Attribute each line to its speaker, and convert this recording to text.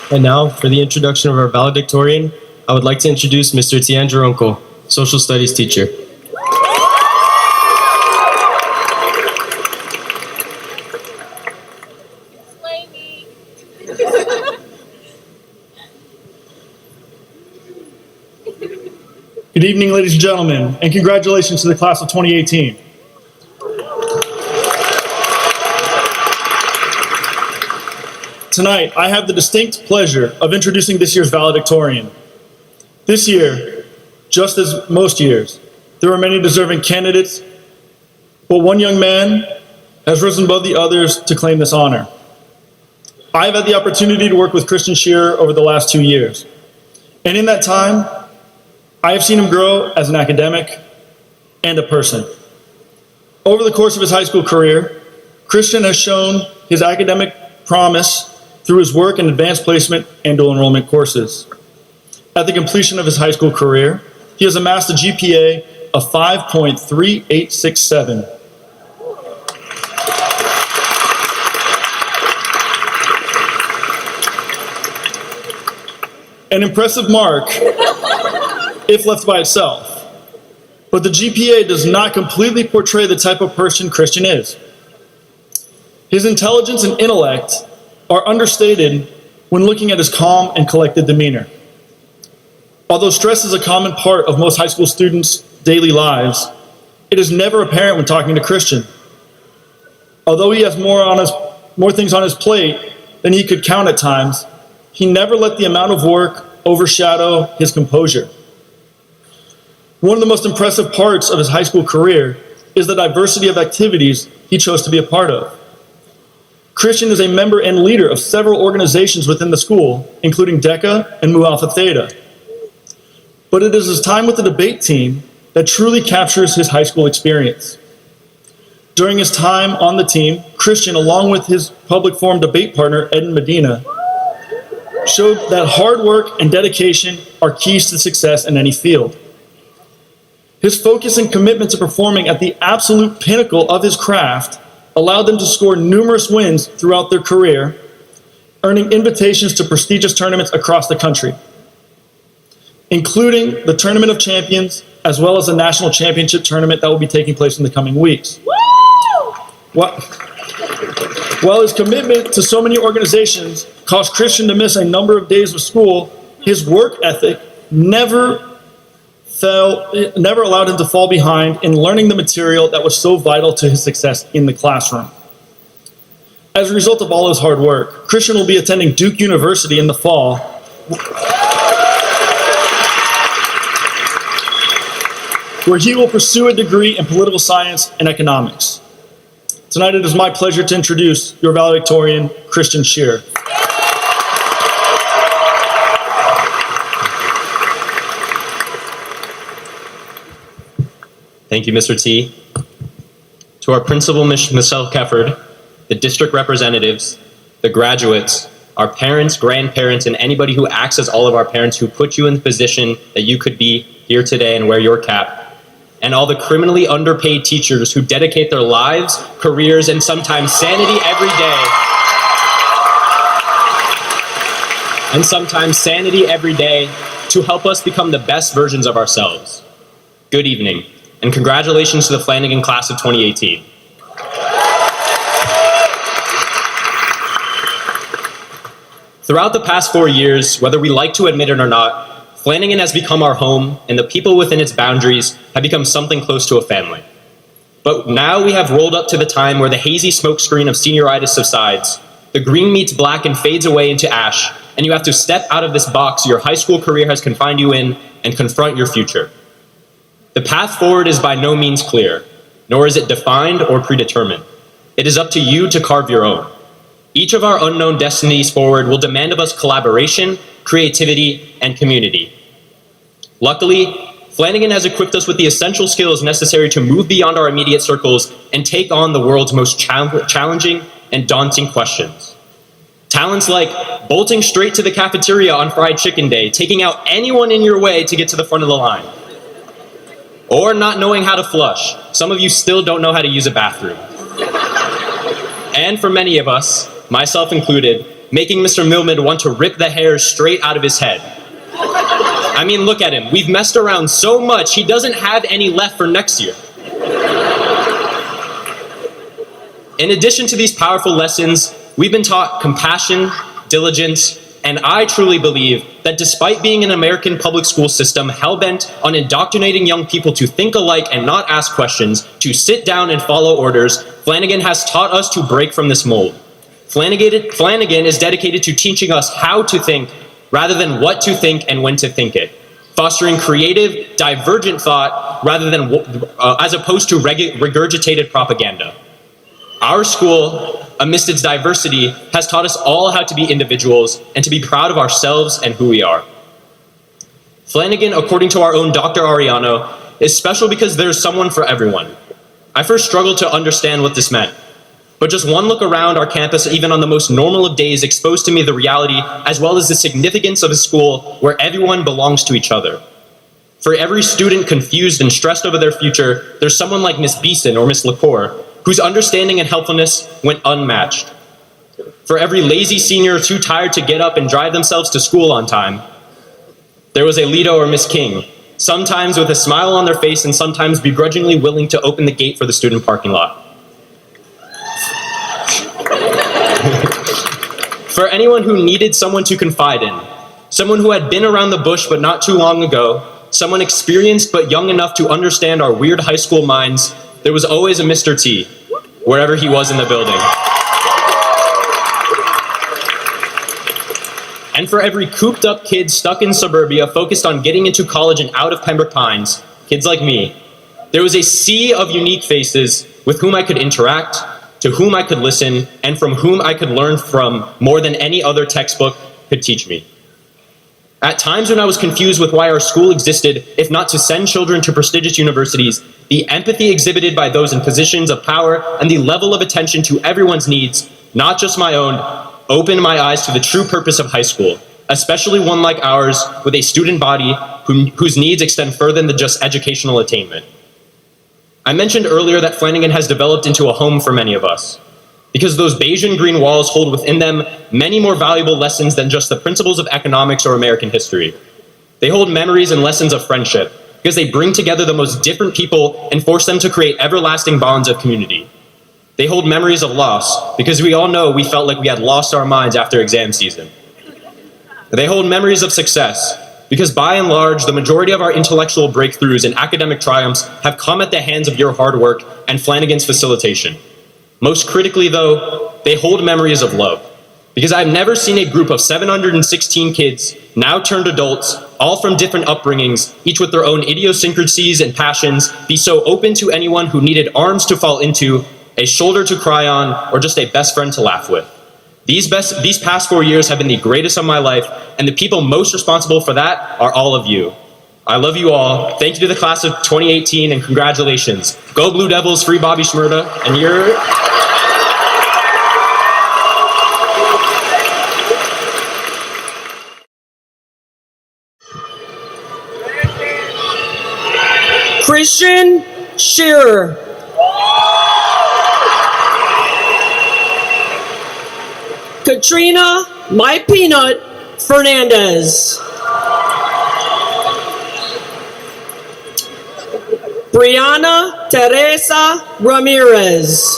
Speaker 1: And now, for the introduction of our valedictorian, I would like to introduce Mr. Tian Jeronko, social studies teacher.
Speaker 2: Good evening, ladies and gentlemen, and congratulations to the class of 2018. Tonight, I have the distinct pleasure of introducing this year's valedictorian. This year, just as most years, there are many deserving candidates, but one young man has risen above the others to claim this honor. I have had the opportunity to work with Christian Shearer over the last 2 years, and in that time, I have seen him grow as an academic and a person. Over the course of his high school career, Christian has shown his academic promise through his work in advanced placement and dual enrollment courses. At the completion of his high school career, he has amassed a GPA of 5.3867. An impressive mark if left by itself. But the GPA does not completely portray the type of person Christian is. His intelligence and intellect are understated when looking at his calm and collected demeanor. Although stress is a common part of most high school students' daily lives, it is never apparent when talking to Christian. Although he has more things on his plate than he could count at times, he never let the amount of work overshadow his composure. One of the most impressive parts of his high school career is the diversity of activities he chose to be a part of. Christian is a member and leader of several organizations within the school, including DECA and Mu Alpha Theta. But it is his time with the debate team that truly captures his high school experience. During his time on the team, Christian, along with his public forum debate partner, Eden Medina, showed that hard work and dedication are keys to success in any field. His focus and commitment to performing at the absolute pinnacle of his craft allowed them to score numerous wins throughout their career, earning invitations to prestigious tournaments across the country, including the Tournament of Champions, as well as the National Championship Tournament that will be taking place in the coming weeks. While his commitment to so many organizations caused Christian to miss a number of days of school, his work ethic never allowed him to fall behind in learning the material that was so vital to his success in the classroom. As a result of all his hard work, Christian will be attending Duke University in the fall, where he will pursue a degree in political science and economics. Tonight it is my pleasure to introduce your valedictorian, Christian Shearer.
Speaker 3: Thank you, Mr. T. To our principal, Michelle Kefford, the district representatives, the graduates, our parents, grandparents, and anybody who acts as all of our parents who put you in the position that you could be here today and wear your cap, and all the criminally underpaid teachers who dedicate their lives, careers, and sometimes sanity every day, to help us become the best versions of ourselves. Good evening. And congratulations to the Flanagan class of 2018. Throughout the past 4 years, whether we like to admit it or not, Flanagan has become our home, and the people within its boundaries have become something close to a family. But now we have rolled up to the time where the hazy smokescreen of senioritis subsides, the green meets black and fades away into ash, and you have to step out of this box your high school career has confined you in and confront your future. The path forward is by no means clear, nor is it defined or predetermined. It is up to you to carve your own. Each of our unknown destinies forward will demand of us collaboration, creativity, and community. Luckily, Flanagan has equipped us with the essential skills necessary to move beyond our immediate circles and take on the world's most challenging and daunting questions. Talents like bolting straight to the cafeteria on Fried Chicken Day, taking out anyone in your way to get to the front of the line. Or not knowing how to flush. Some of you still don't know how to use a bathroom. And for many of us, myself included, making Mr. Millman want to rip the hair straight out of his head. I mean, look at him. We've messed around so much, he doesn't have any left for next year. In addition to these powerful lessons, we've been taught compassion, diligence, and I truly believe that despite being an American public school system hell-bent on indoctrinating young people to think alike and not ask questions, to sit down and follow orders, Flanagan has taught us to break from this mold. Flanagan is dedicated to teaching us how to think rather than what to think and when to think it, fostering creative, divergent thought rather than as opposed to regurgitated propaganda. Our school, amidst its diversity, has taught us all how to be individuals and to be proud of ourselves and who we are. Flanagan, according to our own Dr. Ariano, is special because there's someone for everyone. I first struggled to understand what this meant, but just one look around our campus, even on the most normal of days, exposed to me the reality as well as the significance of a school where everyone belongs to each other. For every student confused and stressed over their future, there's someone like Miss Beeson or Miss LaCour, whose understanding and helpfulness went unmatched. For every lazy senior too tired to get up and drive themselves to school on time, there was a Lido or Miss King, sometimes with a smile on their face and sometimes begrudgingly willing to open the gate for the student parking lot. For anyone who needed someone to confide in, someone who had been around the bush but not too long ago, someone experienced but young enough to understand our weird high school minds, there was always a Mr. T, wherever he was in the building. And for every cooped up kid stuck in suburbia focused on getting into college and out of Pembroke Pines, kids like me, there was a sea of unique faces with whom I could interact, to whom I could listen, and from whom I could learn from more than any other textbook could teach me. At times when I was confused with why our school existed, if not to send children to prestigious universities, the empathy exhibited by those in positions of power and the level of attention to everyone's needs, not just my own, opened my eyes to the true purpose of high school, especially one like ours with a student body whose needs extend further than just educational attainment. I mentioned earlier that Flanagan has developed into a home for many of us, because those beige and green walls hold within them many more valuable lessons than just the principles of economics or American history. They hold memories and lessons of friendship, because they bring together the most different people and force them to create everlasting bonds of community. They hold memories of loss, because we all know we felt like we had lost our minds after exam season. They hold memories of success, because by and large, the majority of our intellectual breakthroughs and academic triumphs have come at the hands of your hard work and Flanagan's facilitation. Most critically, though, they hold memories of love, because I've never seen a group of 716 kids, now turned adults, all from different upbringings, each with their own idiosyncrasies and passions, be so open to anyone who needed arms to fall into, a shoulder to cry on, or just a best friend to laugh with. These past 4 years have been the greatest of my life, and the people most responsible for that are all of you. I love you all. Thank you to the class of 2018, and congratulations. Go Blue Devils, free Bobby Shmurda, and you're...
Speaker 4: Christian Shearer. Katrina, my peanut, Fernandez. Brianna Teresa Ramirez.